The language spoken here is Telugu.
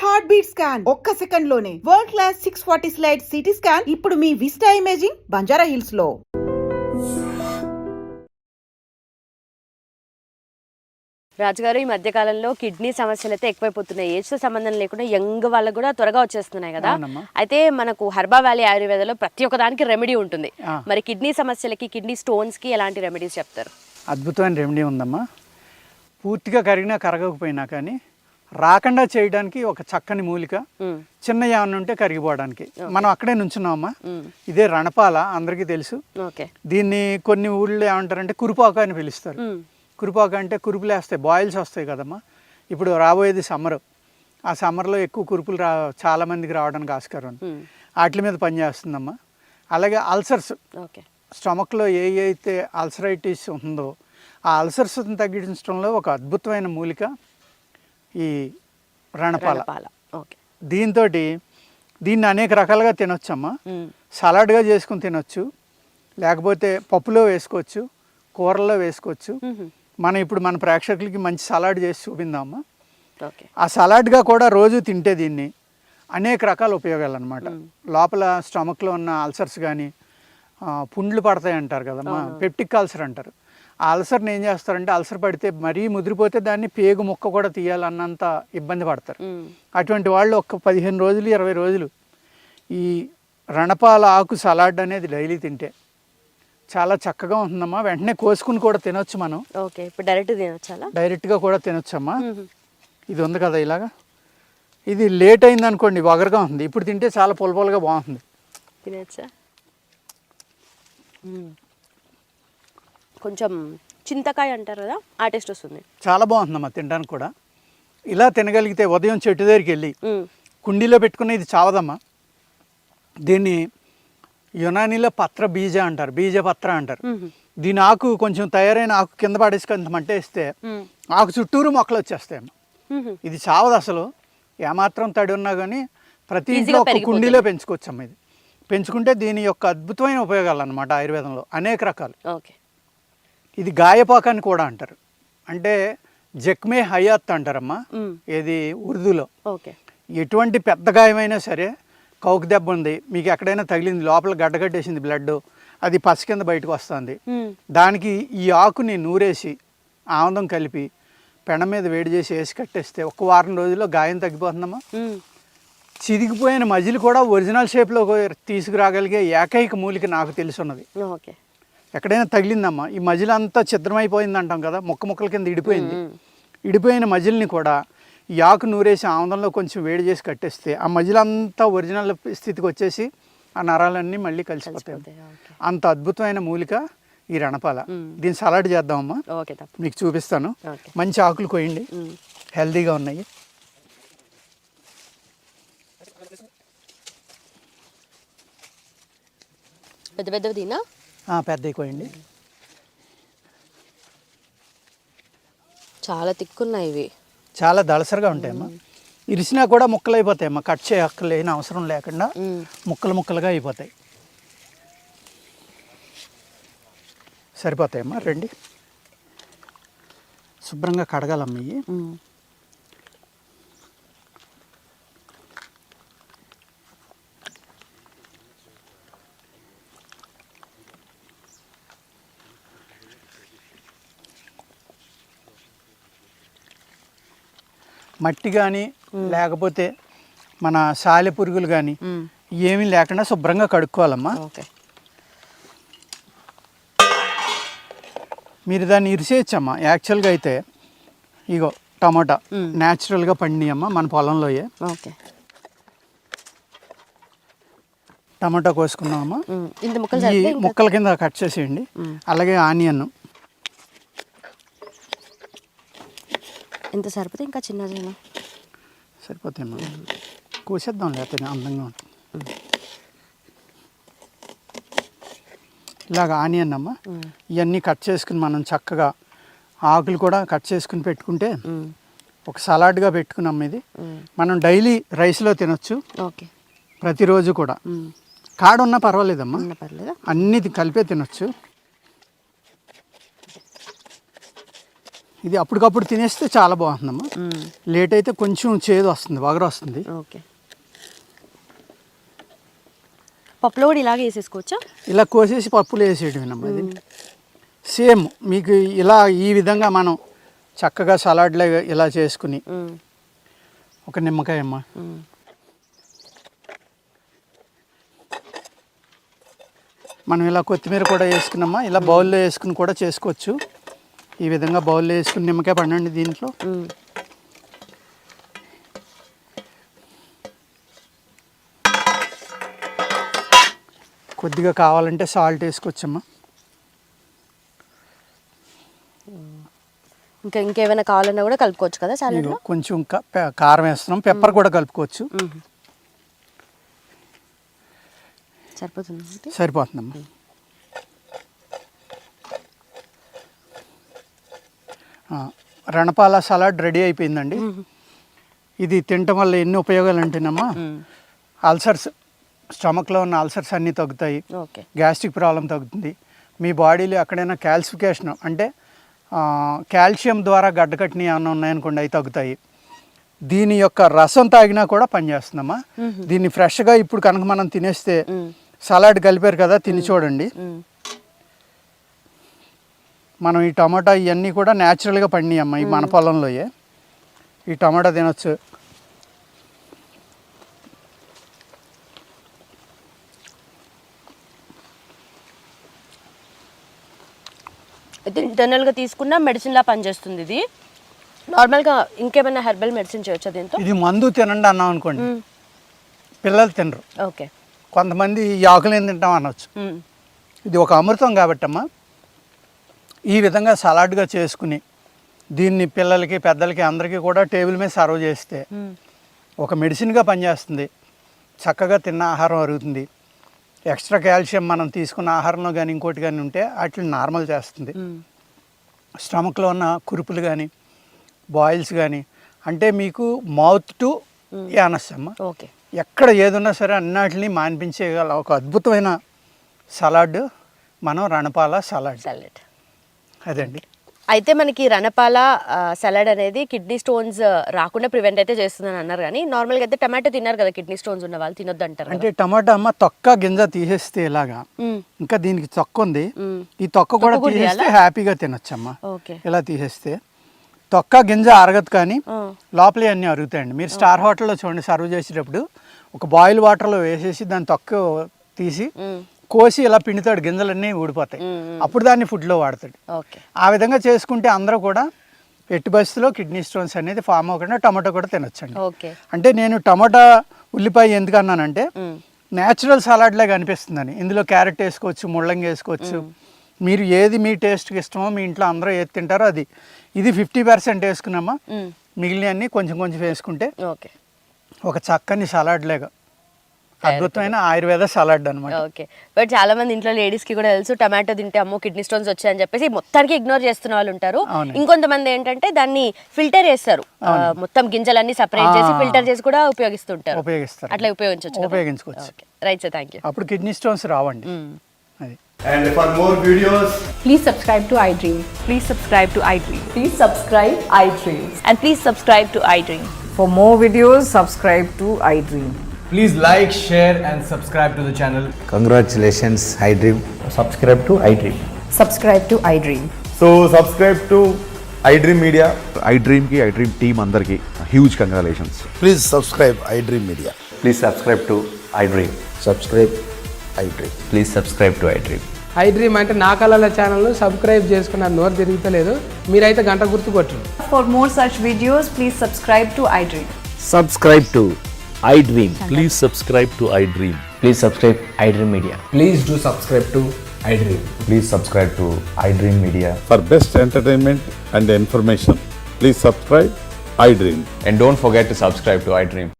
హార్ట్ బీట్ స్కాన్ ఒక్క సెకండ్ లోనే world class 640 slide CT scan ఇప్పుడు మీ విస్టా ఇమేజింగ్ బంజారా హిల్స్ లో. రాజుగారు, ఈ మధ్య కాలంలో కిడ్నీ సమస్యలు అయితే ఎక్కువైపోతున్నాయి. ఏజ్ తో సంబంధం లేకుండా యంగ్ వాళ్ళకు కూడా త్వరగా వచ్చేస్తున్నాయి కదా. అయితే మనకు హర్బా వ్యాలీ ఆయుర్వేదంలో ప్రతి ఒక్క దానికి రెమెడీ ఉంటుంది. మరి కిడ్నీ సమస్యలకి, కిడ్నీ స్టోన్స్ కి ఎలాంటి రెమెడీస్ చెప్తారు? అద్భుతమైన రెమెడీ ఉందమ్మా. పూర్తిగా కరిగినా కరగకపోయినా కానీ రాకుండా చేయడానికి ఒక చక్కని మూలిక, చిన్న యావన ఉంటే కరిగిపోవడానికి. మనం అక్కడే నుంచున్నామమ్మా. ఇదే రణపాల, అందరికీ తెలుసు. దీన్ని కొన్ని ఊళ్ళో ఏమంటారంటే కురుపాక అని పిలుస్తారు. కురుపాక అంటే కురుపులు వేస్తాయి, బాయిల్స్ వస్తాయి కదమ్మా. ఇప్పుడు రాబోయేది సమ్మర్. ఆ సమ్మర్లో ఎక్కువ కురుపులు చాలామందికి రావడానికి ఆస్కారం. వాటి మీద పనిచేస్తుందమ్మా. అలాగే అల్సర్స్, స్టమక్లో ఏ అయితే అల్సరైటిస్ ఉందో ఆ అల్సర్స్ని తగ్గించడంలో ఒక అద్భుతమైన మూలిక ఈ రణపాల. దీన్ని అనేక రకాలుగా తినొచ్చమ్మా. సలాడ్గా చేసుకుని తినొచ్చు, లేకపోతే పప్పులో వేసుకోవచ్చు, కూరల్లో వేసుకోవచ్చు. మనం ఇప్పుడు మన ప్రేక్షకులకి మంచి సలాడ్ చేసి చూపిందామా. ఆ సలాడ్గా కూడా రోజు తింటే దీన్ని అనేక రకాల ఉపయోగాలు అనమాట. లోపల స్టమక్లో ఉన్న అల్సర్స్ కానీ, పుండ్లు పడతాయి అంటారు కదమ్మా, పెప్టిక్ అల్సర్ అంటారు. ఆ అల్సర్ని ఏం చేస్తారంటే, అల్సర్ పడితే మరీ ముదిరిపోతే దాన్ని పేగు ముక్క కూడా తీయాలన్నంత ఇబ్బంది పడతారు. అటువంటి వాళ్ళు ఒక 15 రోజులు 20 రోజులు ఈ రణపాల ఆకు సలాడ్ అనేది డైలీ తింటే చాలా చక్కగా ఉంటుందమ్మా. వెంటనే కోసుకుని కూడా తినొచ్చు మనం. ఇప్పుడు డైరెక్ట్గా కూడా తినొచ్చమ్మా. ఇది ఉంది కదా ఇలాగా, ఇది లేట్ అయింది అనుకోండి వగరగా ఉంది, ఇప్పుడు తింటే చాలా పొలపొలగా బాగుంటుంది. తినచ్చా? కొంచెం చింతకాయ అంటారు కదా, ఆ టేస్ట్ వస్తుంది. చాలా బాగుంటుందమ్మా తినడానికి కూడా. ఇలా తినగలిగితే ఉదయం చెట్టు దగ్గరికి వెళ్ళి కుండీలో పెట్టుకుని, ఇది చావదమ్మా. దీన్ని యునానీలో పత్ర బీజ అంటారు, బీజ పత్ర అంటారు. దీని ఆకు కొంచెం తయారైన ఆకు కింద పడేసుకొని మంటేస్తే ఆకు చుట్టూరు మొక్కలు వచ్చేస్తాయమ్మా. ఇది చావదు అసలు, ఏమాత్రం తడి ఉన్నా కానీ ప్రతి ఇంట్లో ఒక కుండీలో పెంచుకోవచ్చమ్మా. ఇది పెంచుకుంటే దీని యొక్క అద్భుతమైన ఉపయోగాలు అన్నమాట ఆయుర్వేదంలో అనేక రకాలు. ఇది గాయపాకాన్ని కూడా అంటారు, అంటే జఖ్మే హయాత్ అంటారమ్మా ఏది ఉర్దూలో. ఎటువంటి పెద్ద గాయమైనా సరే, కౌకు దెబ్బ ఉంది, మీకు ఎక్కడైనా తగిలింది, లోపల గడ్డగట్టేసింది బ్లడ్, అది పచ్చ కింద బయటకు వస్తుంది, దానికి ఈ ఆకుని నూరేసి ఆముదం కలిపి పెన మీద వేడి చేసి వేసి కట్టేస్తే ఒక వారం రోజుల్లో గాయం తగ్గిపోతుందమ్మా. చిరిగిపోయిన మజిలు కూడా ఒరిజినల్ షేప్లో తీసుకురాగలిగే ఏకైక మూలిక నాకు తెలుసున్నది. ఎక్కడైనా తగిలిందమ్మా, ఈ మజిల్ అంతా ఛిద్రమైపోయింది అంటాం కదా, ముక్క ముక్కల కింద ఇడిపోయింది, ఇడిపోయిన మజిల్ని కూడా ఈ ఆకు నూరేసి ఆముదంలో కొంచెం వేడి చేసి కట్టేస్తే ఆ మజిలంతా ఒరిజినల్ స్థితికి వచ్చేసి ఆ నరాలన్నీ మళ్ళీ కలిసిపోతాయి. అంత అద్భుతమైన మూలిక ఈ రణపాల. దీన్ని సలాడ్ చేద్దామమ్మా, మీకు చూపిస్తాను. మంచి ఆకులు కోయండి, హెల్దీగా ఉన్నాయి. పెద్ద పెద్దవి పెద్దవి కోయండి. చాలా తిక్కున్నాయి ఇవి, చాలా దళసరిగా ఉంటాయమ్మా. ఇరిసినా కూడా ముక్కలు అయిపోతాయమ్మా, కట్ చేయక్కర్లేని అవసరం లేకుండా ముక్కలు ముక్కలుగా అయిపోతాయి. సరిపోతాయమ్మా. రండి, శుభ్రంగా కడగాలమ్మ ఇవి. మట్టి కానీ లేకపోతే మన సాలె పురుగులు కానీ ఏమీ లేకుండా శుభ్రంగా కడుక్కోవాలమ్మా. మీరు దాన్ని ఇరిసేయచ్చమ్మా. యాక్చువల్గా అయితే ఇగో టమాటా న్యాచురల్గా పండియమ్మా మన పొలంలోయే. టమాటా కోసుకున్నామమ్మా, ఈ ముక్కల కింద కట్ చేసేయండి. అలాగే ఆనియన్ ఎంత సరిపోతే ఇంకా చిన్న సరిపోతాయమ్మా, కోసేద్దాం లేకపోతే అందంగా ఉంటుంది. ఇలాగ ఆనియన్ అమ్మా, ఇవన్నీ కట్ చేసుకుని మనం చక్కగా ఆకులు కూడా కట్ చేసుకుని పెట్టుకుంటే ఒక సలాడ్గా పెట్టుకున్నాం. ఇది మనం డైలీ రైస్లో తినొచ్చు, ప్రతిరోజు కూడా. కాడ ఉన్నా పర్వాలేదమ్మా, అన్నీ కలిపే తినొచ్చు. ఇది అప్పటికప్పుడు తినేస్తే చాలా బాగుంటుందమ్మా. లేట్ అయితే కొంచెం చేదు వస్తుంది, వగరు వస్తుంది. ఓకే. పప్పులో కూడా ఇలాగే వేసేసుకోవచ్చా? ఇలా కోసేసి పప్పులు వేసేయడమేనమ్మా. ఇది సేమ్ మీకు ఇలా ఈ విధంగా మనం చక్కగా సలాడ్లో ఇలా చేసుకుని ఒక నిమ్మకాయ అమ్మ, మనం ఇలా కొత్తిమీర కూడా వేసుకున్నామా, ఇలా బౌల్లో వేసుకుని కూడా చేసుకోవచ్చు. ఈ విధంగా బౌల్లో వేసుకుని నిమ్మకాయ పండండి దీంట్లో. కొద్దిగా కావాలంటే సాల్ట్ వేసుకోవచ్చమ్మా. ఇంకేమైనా కావాలన్నా కూడా కలుపుకోవచ్చు కదా సాలడ్లో. కొంచెం కారం వేస్తున్నాం, పెప్పర్ కూడా కలుపుకోవచ్చు. సరిపోతుందమ్మా. రణపాల సలాడ్ రెడీ అయిపోయిందండి. ఇది తినటం వల్ల ఎన్ని ఉపయోగాలు అంటేనమ్మా, అల్సర్స్, స్టమక్లో ఉన్న అల్సర్స్ అన్నీ తగ్గుతాయి, గ్యాస్ట్రిక్ ప్రాబ్లం తగ్గుతుంది, మీ బాడీలో ఎక్కడైనా క్యాల్సిఫికేషన్ అంటే కాల్షియం ద్వారా గడ్డకట్టినవి ఏమైనా ఉన్నాయనుకోండి అవి తగ్గుతాయి. దీని యొక్క రసం తాగినా కూడా పనిచేస్తుందమ్మా. దీన్ని ఫ్రెష్గా ఇప్పుడు కనుక మనం తినేస్తే, సలాడ్ కలిపారు కదా, తిని చూడండి. మనం ఈ టమాటా ఇవన్నీ కూడా న్యాచురల్గా పండినాయి అమ్మ, ఈ మన పొలంలోయే. ఈ టమాటా తినొచ్చు. అయితే ఇంటర్నల్గా తీసుకున్న మెడిసిన్లా పనిచేస్తుంది ఇది. నార్మల్గా ఇంకేమైనా హెర్బల్ మెడిసిన్ చేయొచ్చా దీంతో? ఇది మందు తినండి అన్నాం అనుకోండి, పిల్లలు తినరు. ఓకే. కొంతమంది ఈ ఆకులేం తింటాం అనొచ్చు. ఇది ఒక అమృతం కాబట్టి అమ్మ, ఈ విధంగా సలాడ్గా చేసుకుని దీన్ని పిల్లలకి పెద్దలకి అందరికీ కూడా టేబుల్ మీద సర్వ్ చేస్తే ఒక మెడిసిన్గా పనిచేస్తుంది. చక్కగా తిన్న ఆహారం అరుగుతుంది. ఎక్స్ట్రా కాల్షియం మనం తీసుకున్న ఆహారంలో కానీ ఇంకోటి కానీ ఉంటే వాటిని నార్మల్ చేస్తుంది. స్టమక్లో ఉన్న కురుపులు కానీ బాయిల్స్ కానీ, అంటే మీకు మౌత్ టు యానస్ అమ్మ, ఓకే, ఎక్కడ ఏదున్నా సరే అన్నిటిని మాన్పించేగల ఒక అద్భుతమైన సలాడ్ మనం రణపాల సలాడ్. అదండి. అయితే మనకి రణపాల సలాడ్ అనేది కిడ్నీ స్టోన్స్ రాకుండా ప్రివెంట్ అయితే చేస్తుందని అన్నారు. కానీ నార్మల్గా అయితే టమాటో తిన్నారు కదా, కిడ్నీ స్టోన్స్ ఉన్న వాళ్ళు తినొద్దు అంటారు. అంటే టమాటా అమ్మ తొక్క గింజ తీసేస్తే ఇలాగా, ఇంకా దీనికి తొక్క ఉంది, ఈ తొక్క కూడా తీసేస్తే హ్యాపీగా తినొచ్చమ్మా. ఇలా తీసేస్తే తొక్క గింజ అరగదు, కానీ లోపలే అన్నీ అరుగుతాయండి. మీరు స్టార్ హోటల్లో చూడండి, సర్వ్ చేసేటప్పుడు ఒక బాయిల్ వాటర్లో వేసేసి దాని తొక్క తీసి కోసి ఇలా పిండుతాడు, గింజలన్నీ ఊడిపోతాయి, అప్పుడు దాన్ని ఫుడ్లో వాడతాడు. ఆ విధంగా చేసుకుంటే అందరూ కూడా ఎట్టి పరిస్థితిలో కిడ్నీ స్టోన్స్ అనేది ఫామ్ అవ్వకుండా టమాటో కూడా తినొచ్చండి. అంటే నేను టమాటా ఉల్లిపాయ ఎందుకు అన్నానంటే న్యాచురల్ సలాడ్ లాగా అనిపిస్తుందని. ఇందులో క్యారెట్ వేసుకోవచ్చు, ముల్లంగి వేసుకోవచ్చు, మీరు ఏది మీ టేస్ట్కి ఇష్టమో, మీ ఇంట్లో అందరూ ఏది తింటారో అది. ఇది 50% వేసుకున్నామా, మిగిలిన కొంచెం కొంచెం వేసుకుంటే ఒక చక్కని సలాడ్ లాగా అద్భుతమైన ఆయుర్వేద సలాడ్ అనమాట. ఓకే. బట్ చాలా మంది ఇంట్లో లేడీస్ కి కూడా తెలుసు టమాటో తింటే అమ్మో కిడ్నీ స్టోన్స్ వచ్చాయని చెప్పేసి మొత్తానికి ఇగ్నోర్ చేస్తున్న వాళ్ళు ఉంటారు. ఇంకొంతమంది ఏంటంటే దాన్ని ఫిల్టర్ చేస్తారు, మొత్తం గింజలన్నీ సపరేట్ చేసి ఫిల్టర్ చేసి కూడా ఉపయోగిస్తారు. అట్లా ఉపయోగించుకోవచ్చు. Right sir, thank you. అప్పుడు కిడ్నీ స్టోన్స్ రావండి. అది. And for more videos, please subscribe to iDream. Please subscribe to iDream. Please subscribe iDream. And please subscribe to iDream. For more videos, subscribe to iDream. please like, share and subscribe to the channel. Congratulations, iDream. Subscribe to iDream. Subscribe to iDream. So subscribe to iDream Media. iDream ki iDream team andarki huge congratulations. Please subscribe iDream Media. Please subscribe to iDream. Subscribe iDream. Please subscribe to iDream. iDream అంటే నా కళల ఛానల్ సబ్స్క్రైబ్ చేసుకున్న నోరు తిరుగుతలేదు, మీరైతే గంట గుర్తు కొట్టండి. For more such videos, please subscribe to iDream. Subscribe to iDream. Please subscribe to iDream. Please subscribe iDream Media. Please do subscribe to iDream. Please subscribe to iDream Media. For best entertainment and information, please subscribe iDream. And don't forget to subscribe to iDream.